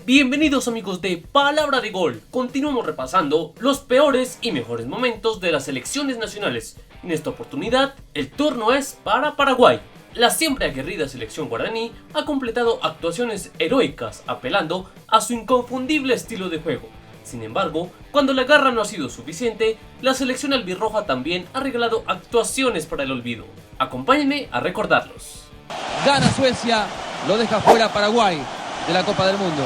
Bienvenidos amigos de Palabra de Gol, continuamos repasando los peores y mejores momentos de las selecciones nacionales. En esta oportunidad, el turno es para Paraguay. La siempre aguerrida selección guaraní ha completado actuaciones heroicas apelando a su inconfundible estilo de juego. Sin embargo, cuando la garra no ha sido suficiente, la selección albirroja también ha regalado actuaciones para el olvido. Acompáñenme a recordarlos. Gana Suecia, lo deja fuera Paraguay de la Copa del Mundo.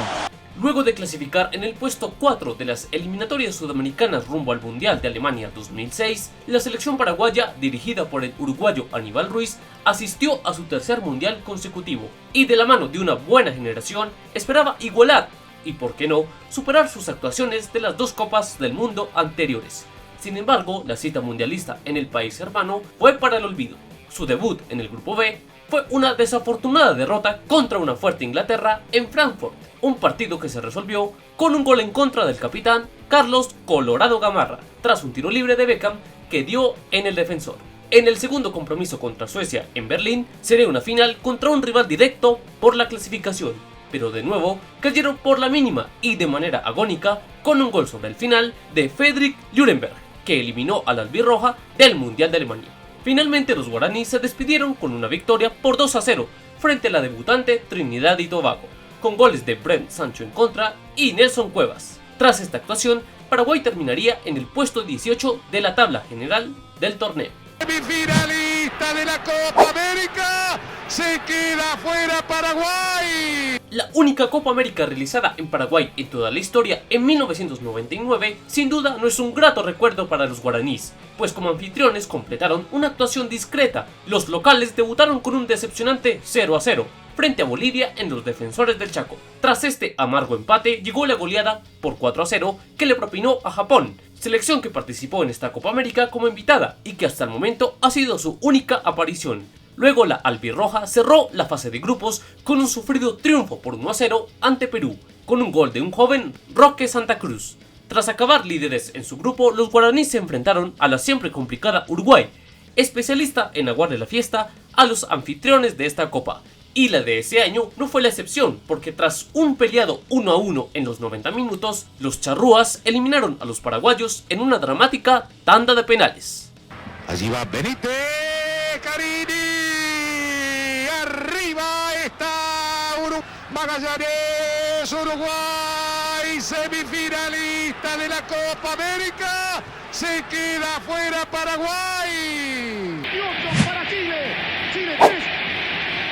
Luego de clasificar en el puesto 4 de las eliminatorias sudamericanas rumbo al Mundial de Alemania 2006, la selección paraguaya, dirigida por el uruguayo Aníbal Ruiz, asistió a su tercer Mundial consecutivo y de la mano de una buena generación esperaba igualar y, por qué no, superar sus actuaciones de las dos Copas del Mundo anteriores. Sin embargo, la cita mundialista en el país hermano fue para el olvido. Su debut en el Grupo B fue una desafortunada derrota contra una fuerte Inglaterra en Frankfurt, un partido que se resolvió con un gol en contra del capitán Carlos Colorado Gamarra, tras un tiro libre de Beckham que dio en el defensor. En el segundo compromiso contra Suecia en Berlín, sería una final contra un rival directo por la clasificación, pero de nuevo cayeron por la mínima y de manera agónica con un gol sobre el final de Fredrik Ljungberg, que eliminó a la albirroja del Mundial de Alemania. Finalmente los guaraníes se despidieron con una victoria por 2-0 frente a la debutante Trinidad y Tobago, con goles de Brent Sancho en contra y Nelson Cuevas. Tras esta actuación, Paraguay terminaría en el puesto 18 de la tabla general del torneo. Semifinalista de la Copa América, se queda fuera Paraguay. La única Copa América realizada en Paraguay en toda la historia, en 1999, sin duda no es un grato recuerdo para los guaraníes, pues como anfitriones completaron una actuación discreta. Los locales debutaron con un decepcionante 0-0 frente a Bolivia en los Defensores del Chaco. Tras este amargo empate, llegó la goleada por 4-0 que le propinó a Japón, selección que participó en esta Copa América como invitada y que hasta el momento ha sido su única aparición. Luego la albirroja cerró la fase de grupos con un sufrido triunfo por 1-0 ante Perú, con un gol de un joven Roque Santa Cruz. Tras acabar líderes en su grupo, los guaraníes se enfrentaron a la siempre complicada Uruguay, especialista en aguarle la fiesta a los anfitriones de esta copa. Y la de ese año no fue la excepción, porque tras un peleado 1-1 en los 90 minutos, los charrúas eliminaron a los paraguayos en una dramática tanda de penales. Allí va Benítez, Carini, arriba está Magallanes, Uruguay, semifinalista de la Copa América, se queda fuera Paraguay. Para Chile, Chile 3,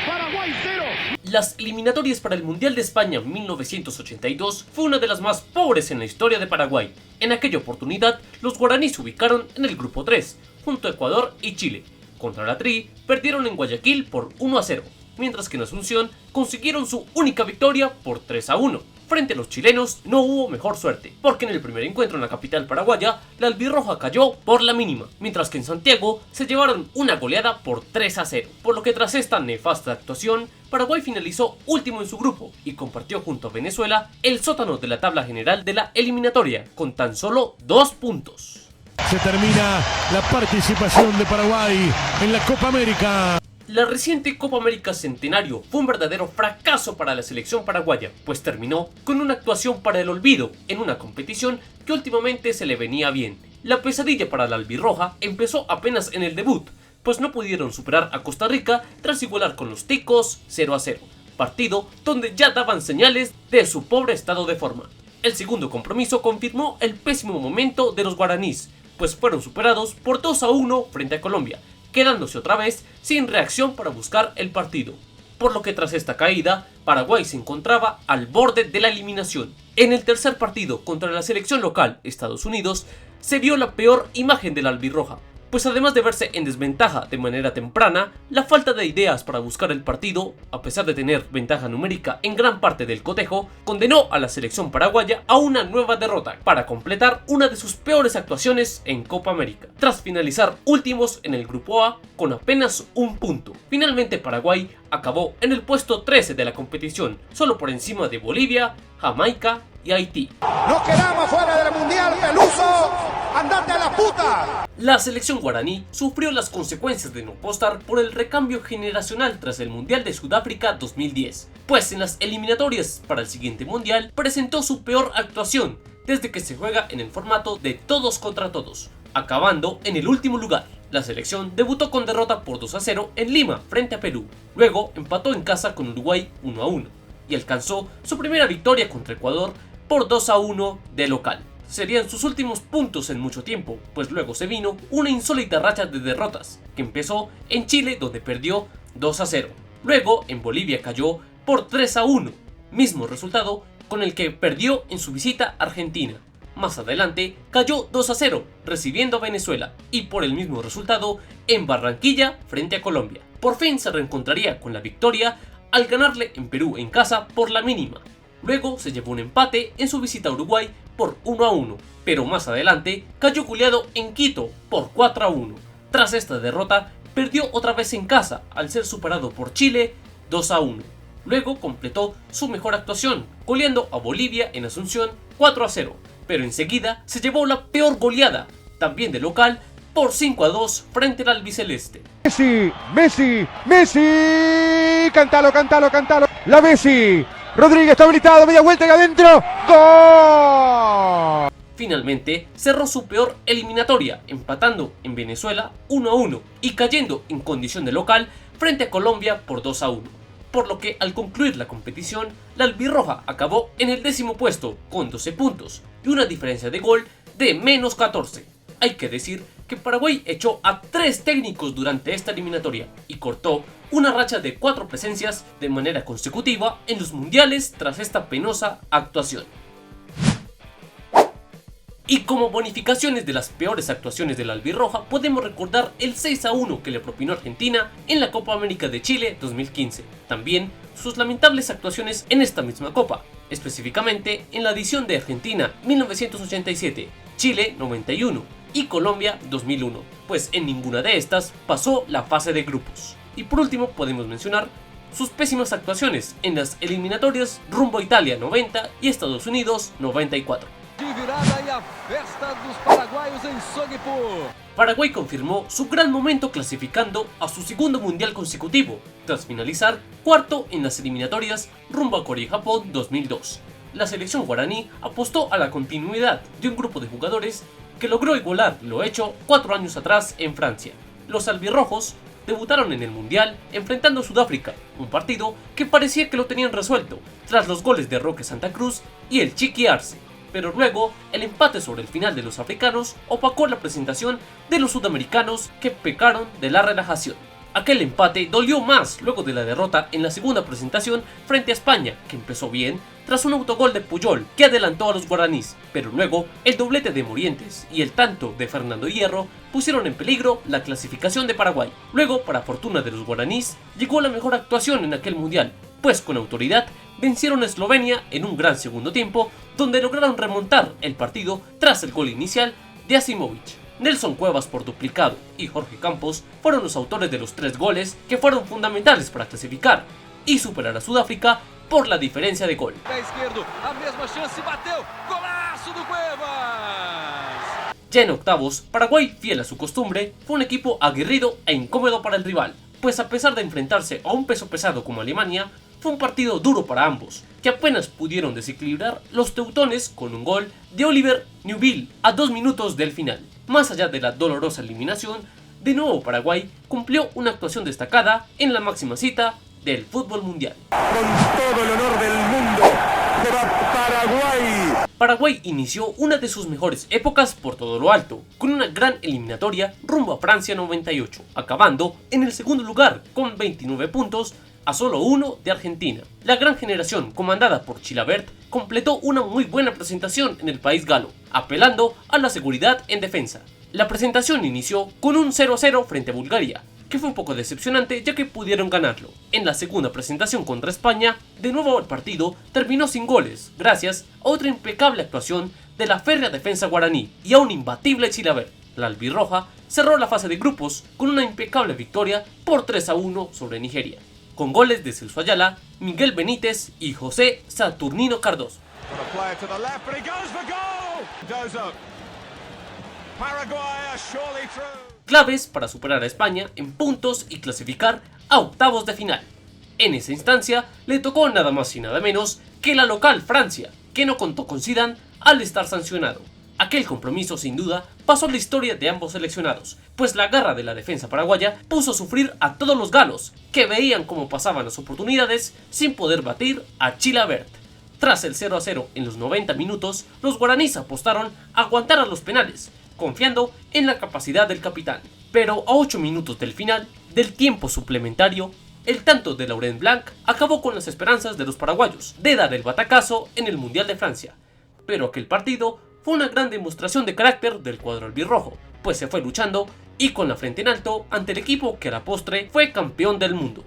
Paraguay 0. Las eliminatorias para el Mundial de España 1982 fue una de las más pobres en la historia de Paraguay. En aquella oportunidad, los guaraníes se ubicaron en el grupo 3, junto a Ecuador y Chile. Contra la Tri, perdieron en Guayaquil por 1-0, mientras que en Asunción consiguieron su única victoria por 3-1. Frente a los chilenos no hubo mejor suerte, porque en el primer encuentro en la capital paraguaya, la albirroja cayó por la mínima, mientras que en Santiago se llevaron una goleada por 3-0, por lo que tras esta nefasta actuación, Paraguay finalizó último en su grupo y compartió junto a Venezuela el sótano de la tabla general de la eliminatoria, con tan solo 2 puntos. Se termina la participación de Paraguay en la Copa América. La reciente Copa América Centenario fue un verdadero fracaso para la selección paraguaya, pues terminó con una actuación para el olvido en una competición que últimamente se le venía bien. La pesadilla para la albirroja empezó apenas en el debut, pues no pudieron superar a Costa Rica tras igualar con los ticos 0-0, partido donde ya daban señales de su pobre estado de forma. El segundo compromiso confirmó el pésimo momento de los guaraníes, pues fueron superados por 2-1 frente a Colombia, quedándose otra vez sin reacción para buscar el partido. Por lo que tras esta caída, Paraguay se encontraba al borde de la eliminación. En el tercer partido contra la selección local, Estados Unidos, se vio la peor imagen de la albirroja, pues además de verse en desventaja de manera temprana, la falta de ideas para buscar el partido, a pesar de tener ventaja numérica en gran parte del cotejo, condenó a la selección paraguaya a una nueva derrota para completar una de sus peores actuaciones en Copa América, tras finalizar últimos en el Grupo A con apenas un punto. Finalmente Paraguay acabó en el puesto 13 de la competición, solo por encima de Bolivia, Jamaica y Haití. ¡Nos quedamos fuera del Mundial, Peluso! ¡Andate a la puta! La selección guaraní sufrió las consecuencias de no apostar por el recambio generacional tras el Mundial de Sudáfrica 2010, pues en las eliminatorias para el siguiente Mundial presentó su peor actuación desde que se juega en el formato de todos contra todos, acabando en el último lugar. La selección debutó con derrota por 2-0 en Lima frente a Perú, luego empató en casa con Uruguay 1-1 y alcanzó su primera victoria contra Ecuador por 2-1 de local. Serían sus últimos puntos en mucho tiempo, pues luego se vino una insólita racha de derrotas, que empezó en Chile donde perdió 2-0, luego en Bolivia cayó por 3-1, mismo resultado con el que perdió en su visita a Argentina. Más adelante cayó 2-0 recibiendo a Venezuela y por el mismo resultado en Barranquilla frente a Colombia. Por fin se reencontraría con la victoria al ganarle en Perú en casa por la mínima. Luego se llevó un empate en su visita a Uruguay por 1-1, pero más adelante cayó goleado en Quito por 4-1. Tras esta derrota perdió otra vez en casa al ser superado por Chile 2-1. Luego completó su mejor actuación goleando a Bolivia en Asunción 4-0. Pero enseguida se llevó la peor goleada, también de local, por 5-2 frente al albiceleste. Messi, Messi, Messi. Cántalo, cántalo, cántalo. La Messi. Rodríguez está habilitado, media vuelta y adentro. ¡Gol! Finalmente cerró su peor eliminatoria, empatando en Venezuela 1-1 y cayendo en condición de local frente a Colombia por 2-1. Por lo que al concluir la competición, la albirroja acabó en el 10º puesto con 12 puntos y una diferencia de gol de menos 14. Hay que decir que Paraguay echó a 3 técnicos durante esta eliminatoria y cortó una racha de 4 presencias de manera consecutiva en los mundiales tras esta penosa actuación. Y como bonificaciones de las peores actuaciones de la albirroja, podemos recordar el 6-1 que le propinó Argentina en la Copa América de Chile 2015. También sus lamentables actuaciones en esta misma Copa, específicamente en la edición de Argentina 1987, Chile 91 y Colombia 2001, pues en ninguna de estas pasó la fase de grupos. Y por último podemos mencionar sus pésimas actuaciones en las eliminatorias rumbo a Italia 90 y Estados Unidos 94. Paraguay confirmó su gran momento clasificando a su segundo mundial consecutivo, tras finalizar cuarto en las eliminatorias rumbo a Corea y Japón 2002. La selección guaraní apostó a la continuidad de un grupo de jugadores que logró igualar lo hecho 4 años atrás en Francia. Los albirrojos debutaron en el mundial enfrentando a Sudáfrica, un partido que parecía que lo tenían resuelto tras los goles de Roque Santa Cruz y el Chiqui Arce. Pero luego el empate sobre el final de los africanos opacó la presentación de los sudamericanos que pecaron de la relajación. Aquel empate dolió más luego de la derrota en la segunda presentación frente a España, que empezó bien tras un autogol de Puyol que adelantó a los guaraníes, pero luego el doblete de Morientes y el tanto de Fernando Hierro pusieron en peligro la clasificación de Paraguay. Luego, para fortuna de los guaraníes, llegó la mejor actuación en aquel mundial, pues con autoridad vencieron a Eslovenia en un gran segundo tiempo, donde lograron remontar el partido tras el gol inicial de Asimovic. Nelson Cuevas por duplicado y Jorge Campos fueron los autores de los 3 goles que fueron fundamentales para clasificar y superar a Sudáfrica por la diferencia de gol. Ya en octavos, Paraguay, fiel a su costumbre, fue un equipo aguerrido e incómodo para el rival, pues a pesar de enfrentarse a un peso pesado como Alemania, fue un partido duro para ambos, que apenas pudieron desequilibrar los teutones con un gol de Oliver Neuville a 2 minutos del final. Más allá de la dolorosa eliminación, de nuevo Paraguay cumplió una actuación destacada en la máxima cita del fútbol mundial. Con todo el honor del mundo, se va Paraguay. Paraguay inició una de sus mejores épocas por todo lo alto, con una gran eliminatoria rumbo a Francia 98, acabando en el segundo lugar con 29 puntos, a solo 1 de Argentina. La gran generación comandada por Chilavert completó una muy buena presentación en el país galo, apelando a la seguridad en defensa. La presentación inició con un 0-0 frente a Bulgaria, que fue un poco decepcionante ya que pudieron ganarlo. En la segunda presentación contra España, de nuevo el partido terminó sin goles, gracias a otra impecable actuación de la férrea defensa guaraní y a un imbatible Chilavert. La albirroja cerró la fase de grupos con una impecable victoria por 3-1 sobre Nigeria, con goles de Celso Ayala, Miguel Benítez y José Saturnino Cardoso. Claves para superar a España en puntos y clasificar a octavos de final. En esa instancia le tocó nada más y nada menos que la local Francia, que no contó con Zidane al estar sancionado. Aquel compromiso sin duda pasó a la historia de ambos seleccionados, pues la garra de la defensa paraguaya puso a sufrir a todos los galos, que veían cómo pasaban las oportunidades sin poder batir a Chilavert. Tras el 0-0 en los 90 minutos, los guaraníes apostaron a aguantar a los penales, confiando en la capacidad del capitán. Pero a 8 minutos del final, del tiempo suplementario, el tanto de Laurent Blanc acabó con las esperanzas de los paraguayos de dar el batacazo en el Mundial de Francia. Pero aquel partido fue una gran demostración de carácter del cuadro albirrojo, pues se fue luchando y con la frente en alto ante el equipo que a la postre fue campeón del mundo.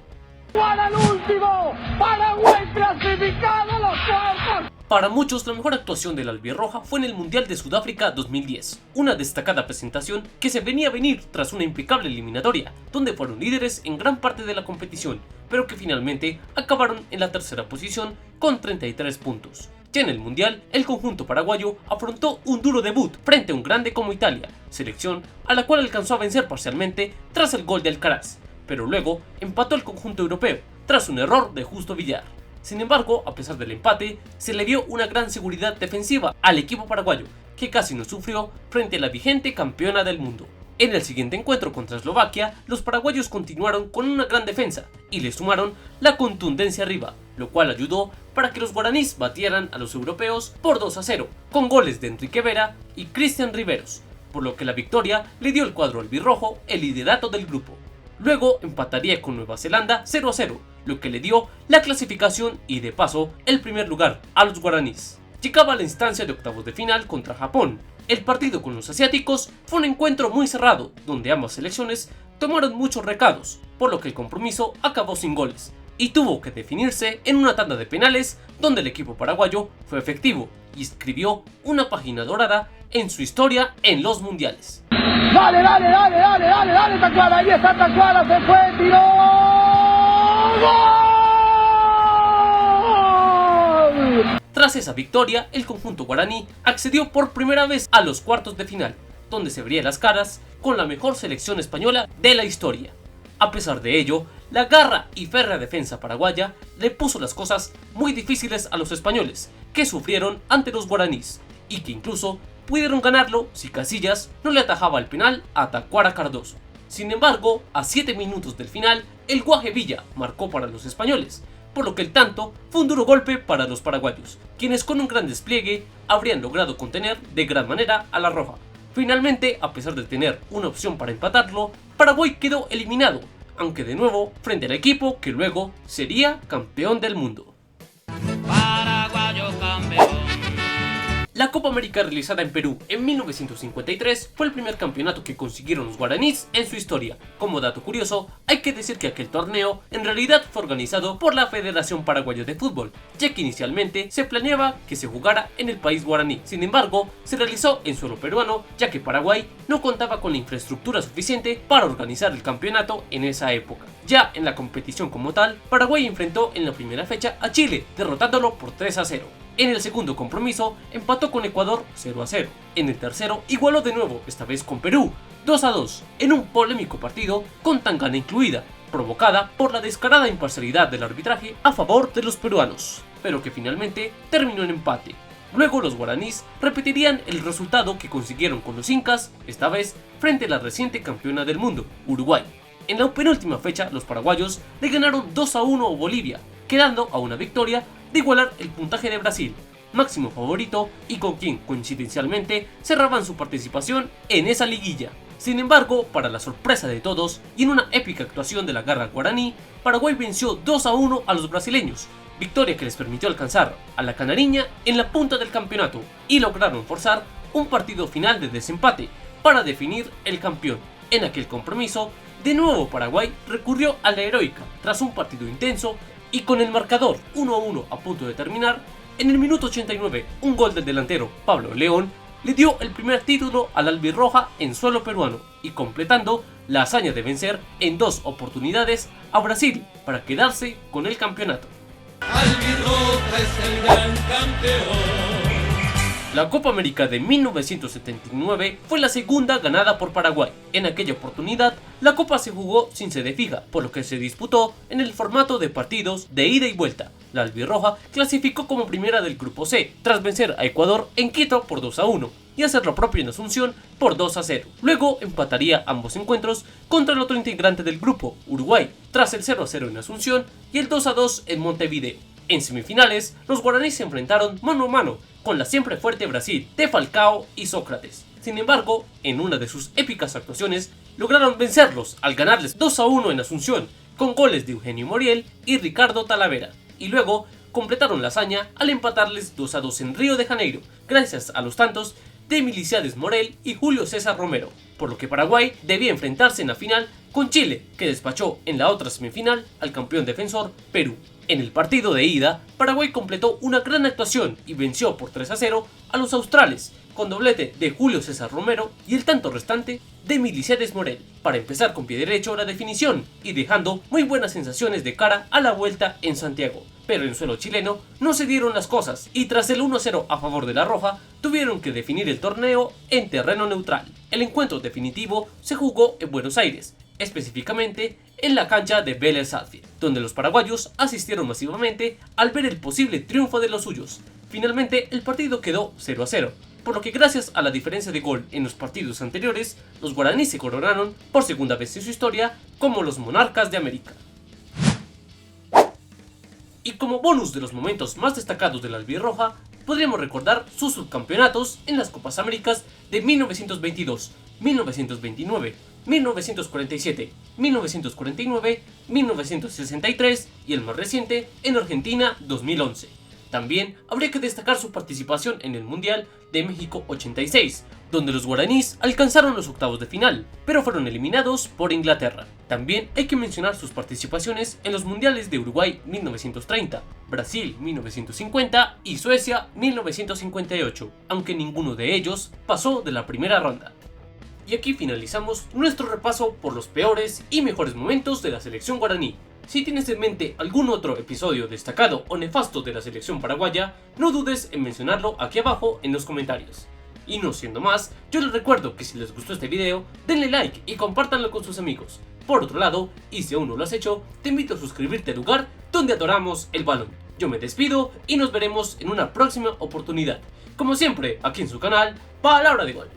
¡Para el último! ¡Paraguay clasificado a los cuartos! Para muchos, la mejor actuación de la albirroja fue en el Mundial de Sudáfrica 2010, una destacada presentación que se venía a venir tras una impecable eliminatoria, donde fueron líderes en gran parte de la competición, pero que finalmente acabaron en la tercera posición con 33 puntos. Ya en el Mundial, el conjunto paraguayo afrontó un duro debut frente a un grande como Italia, selección a la cual alcanzó a vencer parcialmente tras el gol de Alcaraz, pero luego empató el conjunto europeo tras un error de Justo Villar. Sin embargo, a pesar del empate, se le vio una gran seguridad defensiva al equipo paraguayo, que casi no sufrió frente a la vigente campeona del mundo. En el siguiente encuentro contra Eslovaquia, los paraguayos continuaron con una gran defensa y le sumaron la contundencia arriba, lo cual ayudó para que los guaraníes batieran a los europeos por 2-0, con goles de Enrique Vera y Cristian Riveros, por lo que la victoria le dio al cuadro albirrojo el liderato del grupo. Luego empataría con Nueva Zelanda 0-0, lo que le dio la clasificación y de paso el primer lugar a los guaraníes. Llegaba a la instancia de octavos de final contra Japón. El partido con los asiáticos fue un encuentro muy cerrado, donde ambas selecciones tomaron muchos recados, por lo que el compromiso acabó sin goles, y tuvo que definirse en una tanda de penales donde el equipo paraguayo fue efectivo y escribió una página dorada en su historia en los mundiales. Dale, Tacuara, ahí está Tacuara, se fue, tiró. ¡Gol! Tras esa victoria, el conjunto guaraní accedió por primera vez a los cuartos de final, donde se verían las caras con la mejor selección española de la historia. A pesar de ello, la garra y férrea defensa paraguaya le puso las cosas muy difíciles a los españoles, que sufrieron ante los guaraníes, y que incluso pudieron ganarlo si Casillas no le atajaba el penal a Tacuara Cardoso. Sin embargo, a 7 minutos del final, el Guaje Villa marcó para los españoles, por lo que el tanto fue un duro golpe para los paraguayos, quienes con un gran despliegue habrían logrado contener de gran manera a la roja. Finalmente, a pesar de tener una opción para empatarlo, Paraguay quedó eliminado, aunque de nuevo frente al equipo que luego sería campeón del mundo. Paraguayo campeón. La Copa América realizada en Perú en 1953 fue el primer campeonato que consiguieron los guaraníes en su historia. Como dato curioso, hay que decir que aquel torneo en realidad fue organizado por la Federación Paraguaya de Fútbol, ya que inicialmente se planeaba que se jugara en el país guaraní. Sin embargo, se realizó en suelo peruano, ya que Paraguay no contaba con la infraestructura suficiente para organizar el campeonato en esa época. Ya en la competición como tal, Paraguay enfrentó en la primera fecha a Chile, derrotándolo por 3-0. En el segundo compromiso, empató con Ecuador 0-0. En el tercero, igualó de nuevo, esta vez con Perú, 2-2, en un polémico partido con tangana incluida, provocada por la descarada imparcialidad del arbitraje a favor de los peruanos, pero que finalmente terminó en empate. Luego los guaraníes repetirían el resultado que consiguieron con los incas, esta vez frente a la reciente campeona del mundo, Uruguay. En la penúltima fecha, los paraguayos le ganaron 2-1 a Bolivia, quedando a una victoria de igualar el puntaje de Brasil, máximo favorito y con quien coincidencialmente cerraban su participación en esa liguilla. Sin embargo, para la sorpresa de todos y en una épica actuación de la garra guaraní, Paraguay venció 2-1 a los brasileños, victoria que les permitió alcanzar a la canariña en la punta del campeonato y lograron forzar un partido final de desempate para definir el campeón. En aquel compromiso, de nuevo Paraguay recurrió a la heroica tras un partido intenso y con el marcador 1-1 a punto de terminar, en el minuto 89 un gol del delantero Pablo León le dio el primer título al albirroja en suelo peruano y completando la hazaña de vencer en 2 oportunidades a Brasil para quedarse con el campeonato. Albirroja es el gran campeón. La Copa América de 1979 fue la segunda ganada por Paraguay. En aquella oportunidad, la Copa se jugó sin sede fija, por lo que se disputó en el formato de partidos de ida y vuelta. La albirroja clasificó como primera del grupo C, tras vencer a Ecuador en Quito por 2-1 y hacer lo propio en Asunción por 2-0. Luego empataría ambos encuentros contra el otro integrante del grupo, Uruguay, tras el 0-0 en Asunción y el 2-2 en Montevideo. En semifinales, los guaraníes se enfrentaron mano a mano con la siempre fuerte Brasil de Falcao y Sócrates. Sin embargo, en una de sus épicas actuaciones, lograron vencerlos al ganarles 2-1 en Asunción, con goles de Eugenio Moriel y Ricardo Talavera, y luego completaron la hazaña al empatarles 2-2 en Río de Janeiro, gracias a los tantos de Miliciades Morel y Julio César Romero, por lo que Paraguay debía enfrentarse en la final con Chile, que despachó en la otra semifinal al campeón defensor Perú. En el partido de ida, Paraguay completó una gran actuación y venció por 3-0 a los australes, con doblete de Julio César Romero y el tanto restante de Miliciades Morel, para empezar con pie derecho la definición y dejando muy buenas sensaciones de cara a la vuelta en Santiago. Pero en suelo chileno no se dieron las cosas y tras el 1-0 a favor de la Roja, tuvieron que definir el torneo en terreno neutral. El encuentro definitivo se jugó en Buenos Aires, específicamente en la cancha de Vélez Sarsfield, donde los paraguayos asistieron masivamente al ver el posible triunfo de los suyos. Finalmente el partido quedó 0-0, por lo que gracias a la diferencia de gol en los partidos anteriores, los guaraníes se coronaron por segunda vez en su historia como los monarcas de América. Y como bonus de los momentos más destacados de la albirroja, podríamos recordar sus subcampeonatos en las Copas Américas de 1922, 1929, 1947, 1949, 1963 y el más reciente en Argentina 2011. También habría que destacar su participación en el Mundial de México 86, donde los guaraníes alcanzaron los octavos de final, pero fueron eliminados por Inglaterra. También hay que mencionar sus participaciones en los Mundiales de Uruguay 1930, Brasil 1950 y Suecia 1958, aunque ninguno de ellos pasó de la primera ronda. Y aquí finalizamos nuestro repaso por los peores y mejores momentos de la selección guaraní. Si tienes en mente algún otro episodio destacado o nefasto de la selección paraguaya, no dudes en mencionarlo aquí abajo en los comentarios. Y no siendo más, yo les recuerdo que si les gustó este video, denle like y compártanlo con sus amigos. Por otro lado, y si aún no lo has hecho, te invito a suscribirte al lugar donde adoramos el balón. Yo me despido y nos veremos en una próxima oportunidad. Como siempre, aquí en su canal, Palabra de Gol.